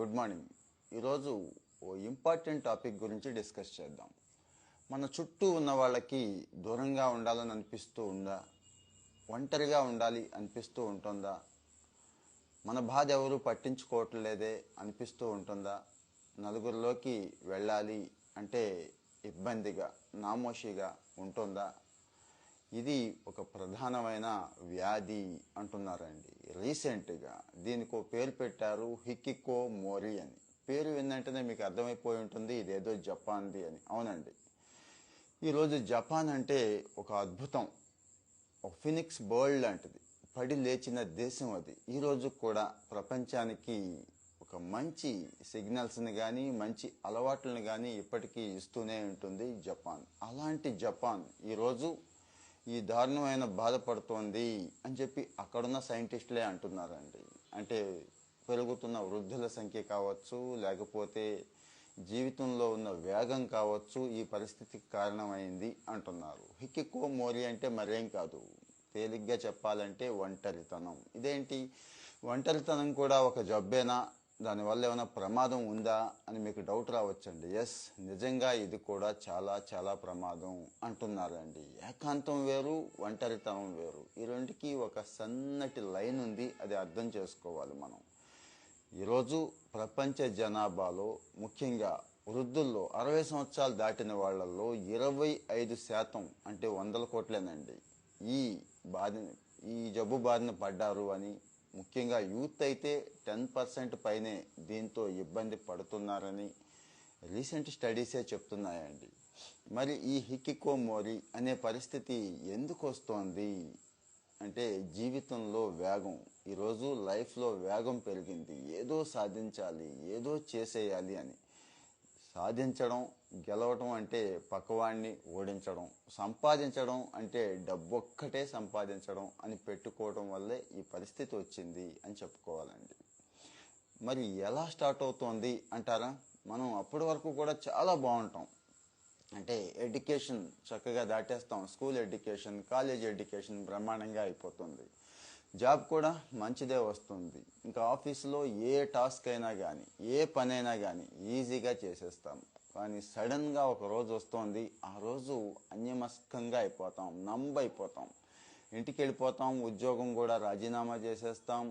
Good morning. ఈరోజు ఓ important topic గురించి discuss చేద్దాం. మన చుట్టూ ఉన్న వాళ్ళకి దూరంగా ఉండాలని అనిపిస్తూ ఉందా? ఒంటరిగా ఉండాలి అనిపిస్తూ ఉంటుందా? మన బాధ ఎవరు పట్టించుకోవట్లేదే అనిపిస్తూ ఉంటుందా? నలుగురిలోకి వెళ్ళాలి అంటే ఇబ్బందిగా, నామోషిగా ఉంటుందా? ఇది ఒక ప్రధానమైన వ్యాధి అంటున్నారండి. రీసెంట్గా దీనికి ఒక పేరు పెట్టారు, హికికో మోరి అని. పేరు విన్నంటనే మీకు అర్థమైపోయి ఉంటుంది ఇదేదో జపాన్ది అని. అవునండి, ఈరోజు జపాన్ అంటే ఒక అద్భుతం, ఒక ఫినిక్స్ బర్డ్ లాంటిది, పడి లేచిన దేశం అది. ఈరోజు కూడా ప్రపంచానికి ఒక మంచి సిగ్నల్స్ని కానీ మంచి అలవాట్లను కానీ ఇప్పటికీ ఇస్తూనే ఉంటుంది జపాన్. అలాంటి జపాన్ ఈరోజు ఈ దారుణమైన బాధపడుతోంది అని చెప్పి అక్కడున్న సైంటిస్టులే అంటున్నారండి. అంటే పెరుగుతున్న వృద్ధుల సంఖ్య కావచ్చు, లేకపోతే జీవితంలో ఉన్న వేగం కావచ్చు, ఈ పరిస్థితికి కారణమైంది అంటున్నారు. హికికో మోరి అంటే మరేం కాదు, తేలిగ్గా చెప్పాలంటే ఒంటరితనం. ఇదేంటి, ఒంటరితనం కూడా ఒక జబ్బేనా? దానివల్ల ఏమైనా ప్రమాదం ఉందా అని మీకు డౌట్ రావచ్చండి. ఎస్, నిజంగా ఇది కూడా చాలా చాలా ప్రమాదం అంటున్నారండి. ఏకాంతం వేరు, ఒంటరితనం వేరు. ఈ రెండుకి ఒక సన్నటి లైన్ ఉంది, అది అర్థం చేసుకోవాలి మనం. ఈరోజు ప్రపంచ జనాభాలో ముఖ్యంగా వృద్ధుల్లో 60 సంవత్సరాలు దాటిన వాళ్ళల్లో 25% అంటే 100 కోట్లేనండి ఈ జబ్బు బారిన పడ్డారు అని. ముఖ్యంగా యూత్ అయితే 10% పైనే దీంతో ఇబ్బంది పడుతున్నారని రీసెంట్ స్టడీసే చెప్తున్నాయండి. మరి ఈ హికికో మోరి అనే పరిస్థితి ఎందుకు వస్తోంది అంటే, జీవితంలో వేగం. ఈరోజు లైఫ్లో వేగం పెరిగింది. ఏదో సాధించాలి, ఏదో చేసేయాలి అని. సాధించడం, గెలవడం అంటే పక్కవాడిని ఓడించడం, సంపాదించడం అంటే డబ్బొక్కటే సంపాదించడం అని పెట్టుకోవడం వల్లే ఈ పరిస్థితి వచ్చింది అని చెప్పుకోవాలండి. మరి ఎలా స్టార్ట్ అవుతోంది అంటారా? మనం అప్పటి వరకు కూడా చాలా బాగుంటాం. అంటే ఎడ్యుకేషన్ చక్కగా దాటేస్తాం, స్కూల్ ఎడ్యుకేషన్, కాలేజ్ ఎడ్యుకేషన్ బ్రహ్మాండంగా అయిపోతుంది, జాబ్ కూడా మంచిదే వస్తుంది. ఇంకా ఆఫీసులో ఏ టాస్క్ అయినా కానీ, ఏ పనైనా కానీ ఈజీగా చేసేస్తాం. కానీ సడన్గా ఒక రోజు వస్తుంది, ఆ రోజు అన్యమస్కంగా అయిపోతాం, నంబైపోతాం. ఇంటికి వెళ్ళిపోతాం, ఉద్యోగం కూడా రాజీనామా చేసేస్తాం,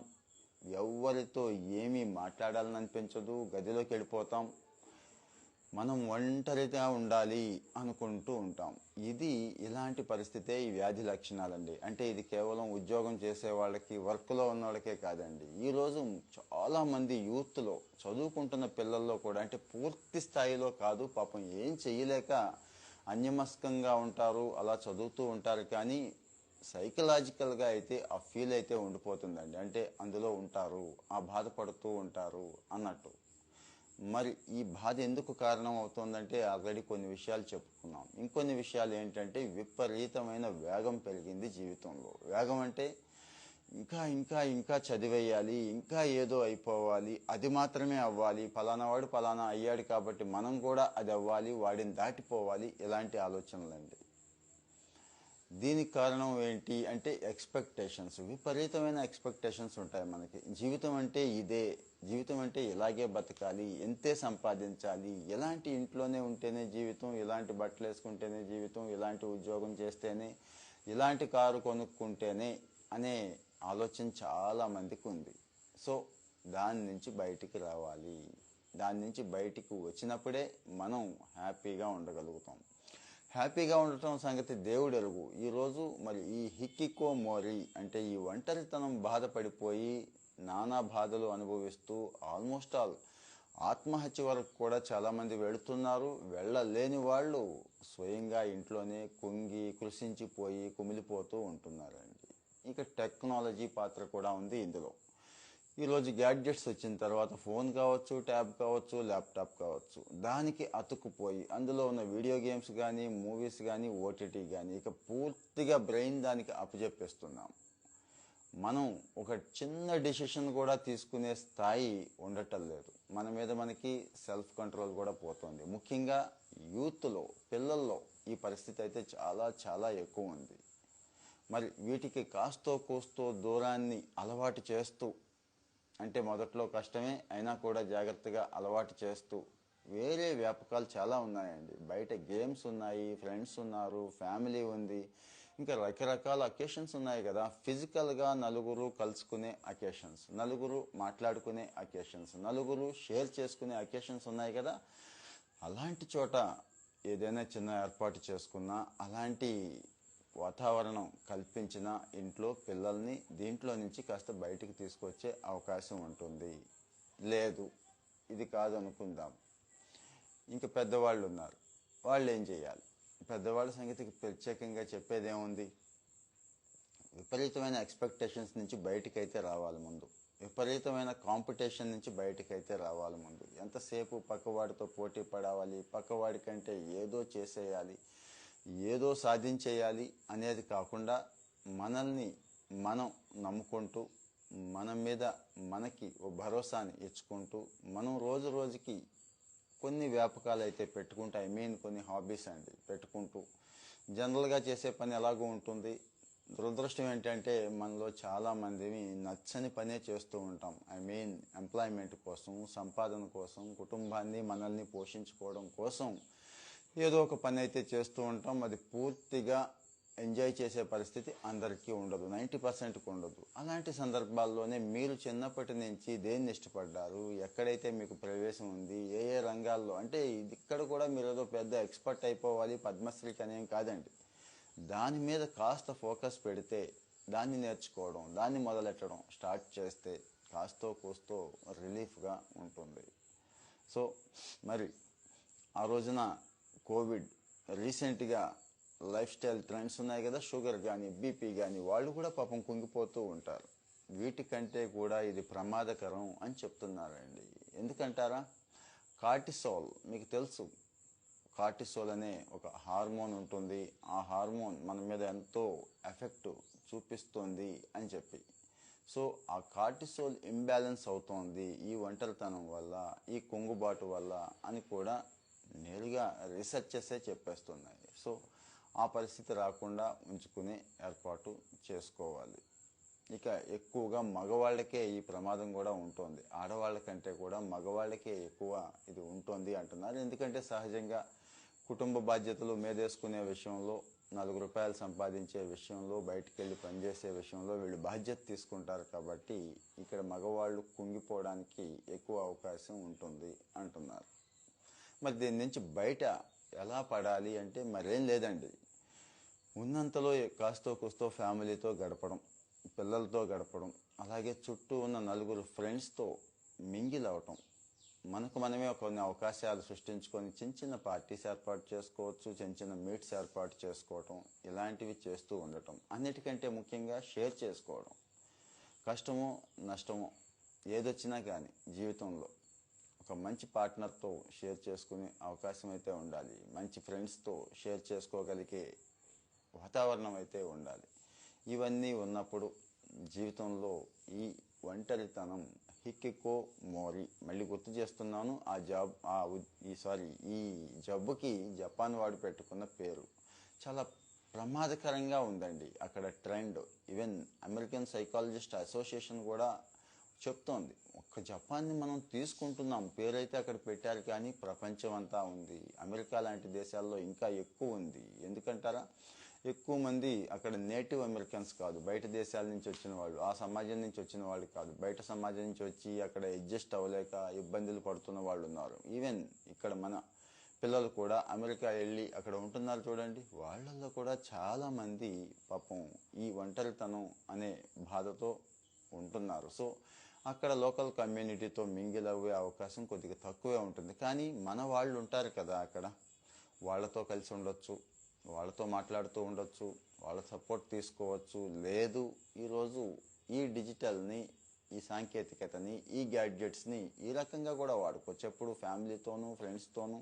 ఎవరితో ఏమీ మాట్లాడాలని అనిపించదు, గదిలోకి వెళ్ళిపోతాం. మనం ఒంటరిగా ఉండాలి అనుకుంటూ ఉంటాం. ఇలాంటి పరిస్థితే ఈ వ్యాధి లక్షణాలండి. అంటే ఇది కేవలం ఉద్యోగం చేసే వాళ్ళకి, వర్క్లో ఉన్న వాళ్ళకే కాదండి. ఈరోజు చాలామంది యూత్లో, చదువుకుంటున్న పిల్లల్లో కూడా, అంటే పూర్తి స్థాయిలో కాదు, పాపం ఏం చెయ్యలేక అన్యమస్కంగా ఉంటారు, అలా చదువుతూ ఉంటారు. కానీ సైకలాజికల్గా అయితే ఆ ఫీల్ అయితే ఉండిపోతుందండి. అంటే అందులో ఉంటారు, ఆ బాధపడుతూ ఉంటారు అన్నట్టు. మరి ఈ బాధ ఎందుకు కారణం అవుతుందంటే, ఆల్రెడీ కొన్ని విషయాలు చెప్పుకున్నాం. ఇంకొన్ని విషయాలు ఏంటంటే, విపరీతమైన వేగం పెరిగింది జీవితంలో. వేగం అంటే ఇంకా ఇంకా ఇంకా చదివేయాలి, ఇంకా ఏదో అయిపోవాలి, అది మాత్రమే అవ్వాలి, ఫలానా వాడు ఫలానా అయ్యాడు కాబట్టి మనం కూడా అది అవ్వాలి, వాడిని దాటిపోవాలి, ఇలాంటి ఆలోచనలండి. దీనికి కారణం ఏంటి అంటే ఎక్స్పెక్టేషన్స్. విపరీతమైన ఎక్స్పెక్టేషన్స్ ఉంటాయి మనకి. జీవితం అంటే ఇదే, జీవితం అంటే ఇలాగే బతకాలి, ఎంతే సంపాదించాలి, ఎలాంటి ఇంట్లోనే ఉంటేనే జీవితం, ఇలాంటి బట్టలు వేసుకుంటేనే జీవితం, ఇలాంటి ఉద్యోగం చేస్తేనే, ఇలాంటి కారు కొనుక్కుంటేనే అనే ఆలోచన చాలామందికి ఉంది. సో దాని నుంచి బయటికి రావాలి. దాని నుంచి బయటికి వచ్చినప్పుడే మనం హ్యాపీగా ఉండగలుగుతాం. హ్యాపీగా ఉండటం సంగతి దేవుడు ఎరుగు. ఈరోజు మరి ఈ హికికో మోరి అంటే ఈ ఒంటరితనం బాధపడిపోయి నానా బాధలు అనుభవిస్తూ ఆల్మోస్ట్ ఆల్ ఆత్మహత్య వరకు కూడా చాలామంది వెళుతున్నారు. వెళ్ళలేని వాళ్ళు స్వయంగా ఇంట్లోనే కుంగి కృషించిపోయి కుమిలిపోతూ ఉంటున్నారండి. ఇక టెక్నాలజీ పాత్ర కూడా ఉంది ఇందులో. ఈరోజు గ్యాడ్జెట్స్ వచ్చిన తర్వాత ఫోన్ కావచ్చు, ట్యాబ్ కావచ్చు, ల్యాప్టాప్ కావచ్చు, దానికి అతుక్కుపోయి అందులో ఉన్న వీడియో గేమ్స్ కానీ, మూవీస్ కానీ, ఓటీటీ కానీ, ఇక పూర్తిగా బ్రెయిన్ దానికి అప్పచెప్పేస్తున్నాం. మనం ఒక చిన్న డెసిషన్ కూడా తీసుకునే స్థాయి ఉండటం లేదు. మన మీద మనకి సెల్ఫ్ కంట్రోల్ కూడా పోతుంది. ముఖ్యంగా యూత్లో, పిల్లల్లో ఈ పరిస్థితి అయితే చాలా చాలా ఎక్కువ ఉంది. మరి వీటికి కాస్తో కూస్తో దూరాన్ని అలవాటు చేస్తూ అంటే మొదట్లో కష్టమే అయినా కూడా జాగ్రత్తగా అలవాటు చేస్తూ వేరే వ్యాపకాలు చాలా ఉన్నాయండి. బయట గేమ్స్ ఉన్నాయి, ఫ్రెండ్స్ ఉన్నారు, ఫ్యామిలీ ఉంది, ఇంకా రకరకాల అకేషన్స్ ఉన్నాయి కదా. ఫిజికల్గా నలుగురు కలుసుకునే అకేషన్స్, నలుగురు మాట్లాడుకునే అకేషన్స్, నలుగురు షేర్ చేసుకునే అకేషన్స్ ఉన్నాయి కదా. అలాంటి చోట ఏదైనా చిన్న ఏర్పాటు చేసుకున్నా, అలాంటి వాతావరణం కల్పించిన ఇంట్లో పిల్లల్ని దీంట్లో నుంచి కాస్త బయటికి తీసుకొచ్చే అవకాశం ఉంటుంది. లేదు ఇది కాదు అనుకుందాం, ఇంకా పెద్దవాళ్ళు ఉన్నారు, వాళ్ళు ఏం చేయాలి? పెద్దవాళ్ళ సంగతికి ప్రత్యేకంగా చెప్పేదేముంది? విపరీతమైన ఎక్స్పెక్టేషన్స్ నుంచి బయటికైతే రావాలి ముందు. విపరీతమైన కాంపిటీషన్ నుంచి బయటికైతే రావాలి ముందు. ఎంతసేపు పక్కవాడితో పోటీ పడవాలి, పక్కవాడి కంటే ఏదో చేసేయాలి, ఏదో సాధించేయాలి అనేది కాకుండా మనల్ని మనం నమ్ముకుంటూ, మన మీద మనకి ఓ భరోసాని ఇచ్చుకుంటూ, మనం రోజు రోజుకి కొన్ని వ్యాపకాలు అయితే పెట్టుకుంటూ, కొన్ని హాబీస్ అండి పెట్టుకుంటూ, జనరల్గా చేసే పని ఎలాగో ఉంటుంది. దురదృష్టం ఏంటంటే మనలో చాలామందిని నచ్చని పనే చేస్తూ ఉంటాం. ఎంప్లాయ్మెంట్ కోసం, సంపాదన కోసం, కుటుంబాన్ని మనల్ని పోషించుకోవడం కోసం ఏదో ఒక పని అయితే చేస్తూ ఉంటాం. అది పూర్తిగా ఎంజాయ్ చేసే పరిస్థితి అందరికీ ఉండదు, 90%కు ఉండదు. అలాంటి సందర్భాల్లోనే మీరు చిన్నప్పటి నుంచి దేన్ని ఇష్టపడ్డారు, ఎక్కడైతే మీకు ప్రవేశం ఉంది, ఏ ఏ రంగాల్లో, అంటే ఇక్కడ కూడా మీరు ఏదో పెద్ద ఎక్స్పర్ట్ అయిపోవాలి, పద్మశ్రీకి అనేం కాదండి. దాని మీద కాస్త ఫోకస్ పెడితే, దాన్ని నేర్చుకోవడం, దాన్ని మొదలెట్టడం స్టార్ట్ చేస్తే కాస్తో కూస్తో రిలీఫ్గా ఉంటుంది. సో మరి ఆ రోజున కోవిడ్ రీసెంట్గా లైఫ్ స్టైల్ ట్రెండ్స్ ఉన్నాయి కదా, షుగర్ కానీ బీపీ కానీ, వాళ్ళు కూడా పాపం కుంగిపోతూ ఉంటారు. వీటికంటే కూడా ఇది ప్రమాదకరం అని చెప్తున్నారండి. ఎందుకంటారా? కార్టిసోల్ మీకు తెలుసు. కార్టిసోల్ అనే ఒక హార్మోన్ ఉంటుంది. ఆ హార్మోన్ మన మీద ఎంతో ఎఫెక్ట్ చూపిస్తుంది అని చెప్పి. సో ఆ కార్టిసోల్ ఇంబ్యాలెన్స్ అవుతోంది ఈ ఒంటరితనం వల్ల, ఈ కుంగుబాటు వల్ల అని కూడా నేరుగా రీసెర్చెసే చెప్పేస్తున్నాయి. సో ఆ పరిస్థితి రాకుండా ఉంచుకునే ఏర్పాటు చేసుకోవాలి. ఇక ఎక్కువగా మగవాళ్ళకే ఈ ప్రమాదం కూడా ఉంటుంది. ఆడవాళ్ళ కంటే కూడా మగవాళ్ళకే ఎక్కువ ఇది ఉంటుంది అంటున్నారు. ఎందుకంటే సహజంగా కుటుంబ బాధ్యతలు మీదేసుకునే విషయంలో, ₹4 సంపాదించే విషయంలో, బయటికి వెళ్ళి పనిచేసే విషయంలో వీళ్ళు బాధ్యత తీసుకుంటారు కాబట్టి ఇక్కడ మగవాళ్ళు కుంగిపోవడానికి ఎక్కువ అవకాశం ఉంటుంది అంటున్నారు. మరి దీని నుంచి బయట ఎలా పడాలి అంటే మరేం లేదండి. ఉన్నంతలో కాస్తో కూస్తో ఫ్యామిలీతో గడపడం, పిల్లలతో గడపడం, అలాగే చుట్టూ ఉన్న నలుగురు ఫ్రెండ్స్తో మింగిల్ అవటం, మనకు మనమే కొన్ని అవకాశాలు సృష్టించుకొని చిన్న చిన్న పార్టీస్ ఏర్పాటు చేసుకోవచ్చు, చిన్న చిన్న మీట్స్ ఏర్పాటు చేసుకోవటం, ఇలాంటివి చేస్తూ ఉండటం. అన్నిటికంటే ముఖ్యంగా షేర్ చేసుకోవడం. కష్టమో నష్టమో ఏదొచ్చినా కానీ జీవితంలో ఒక మంచి పార్ట్నర్తో షేర్ చేసుకునే అవకాశం అయితే ఉండాలి. మంచి ఫ్రెండ్స్తో షేర్ చేసుకోగలిగే వాతావరణం అయితే ఉండాలి. ఇవన్నీ ఉన్నప్పుడు జీవితంలో ఈ ఒంటరితనం హిక్కికో మోరి, మళ్ళీ గుర్తు చేస్తున్నాను, ఈ జబ్బుకి జపాన్ వాడు పెట్టుకున్న పేరు చాలా ప్రమాదకరంగా ఉందండి. అక్కడ trend, even American psychologist association కూడా చెప్తోంది. ఒక్క జపాన్ని మనం తీసుకుంటున్నాం, పేరైతే అక్కడ పెట్టారు, కానీ ప్రపంచం అంతా ఉంది. అమెరికా లాంటి దేశాల్లో ఇంకా ఎక్కువ ఉంది. ఎందుకంటారా? ఎక్కువ మంది అక్కడ నేటివ్ అమెరికన్స్ కాదు, బయట దేశాల నుంచి వచ్చిన వాళ్ళు, ఆ సమాజం నుంచి వచ్చిన వాళ్ళు కాదు, బయట సమాజం నుంచి వచ్చి అక్కడ అడ్జస్ట్ అవ్వలేక ఇబ్బందులు పడుతున్న వాళ్ళు ఉన్నారు. ఈవెన్ ఇక్కడ మన పిల్లలు కూడా అమెరికా వెళ్ళి అక్కడ ఉంటున్నారు చూడండి, వాళ్ళల్లో కూడా చాలామంది పాపం ఈ ఒంటరితనం అనే బాధతో ఉంటున్నారు. సో అక్కడ లోకల్ కమ్యూనిటీతో మింగిల్ అవ్వే అవకాశం కొద్దిగా తక్కువే ఉంటుంది. కానీ మన వాళ్ళు ఉంటారు కదా అక్కడ, వాళ్ళతో కలిసి ఉండొచ్చు, వాళ్ళతో మాట్లాడుతూ ఉండొచ్చు, వాళ్ళ సపోర్ట్ తీసుకోవచ్చు. లేదు, ఈరోజు ఈ డిజిటల్ని, ఈ సాంకేతికతని, ఈ గ్యాడ్జెట్స్ని ఈ రకంగా కూడా వాడుకోవచ్చు. ఎప్పుడు ఫ్యామిలీతోనూ, ఫ్రెండ్స్తోనూ,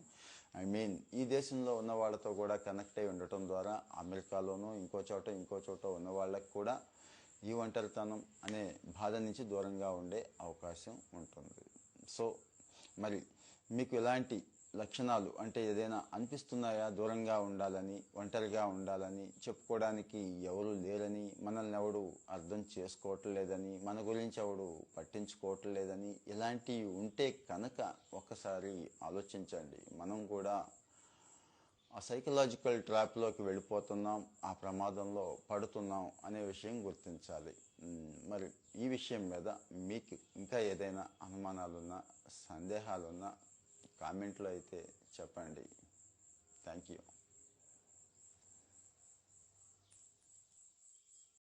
ఈ దేశంలో ఉన్న వాళ్ళతో కూడా కనెక్ట్ అయి ఉండటం ద్వారా అమెరికాలోనూ ఇంకో చోట ఉన్న వాళ్ళకి కూడా ఈ ఒంటరితనం అనే బాధ నుంచి దూరంగా ఉండే అవకాశం ఉంటుంది. సో మరి మీకు ఇలాంటి లక్షణాలు అంటే ఏదైనా అనిపిస్తున్నాయా? దూరంగా ఉండాలని, ఒంటరిగా ఉండాలని, చెప్పుకోవడానికి ఎవరు లేరని, మనల్ని ఎవడు అర్థం చేసుకోవట్లేదని, మన గురించి ఎవడు పట్టించుకోవట్లేదని, ఇలాంటివి ఉంటే కనుక ఒక్కసారి ఆలోచించండి. మనం కూడా ఆ సైకలాజికల్ ట్రాప్లోకి వెళ్ళిపోతున్నాం, ఆ ప్రమాదంలో పడుతున్నాం అనే విషయం గుర్తించాలి. మరి ఈ విషయం మీద మీకు ఇంకా ఏదైనా అనుమానాలున్నా, సందేహాలున్నా కామెంట్లో అయితే చెప్పండి.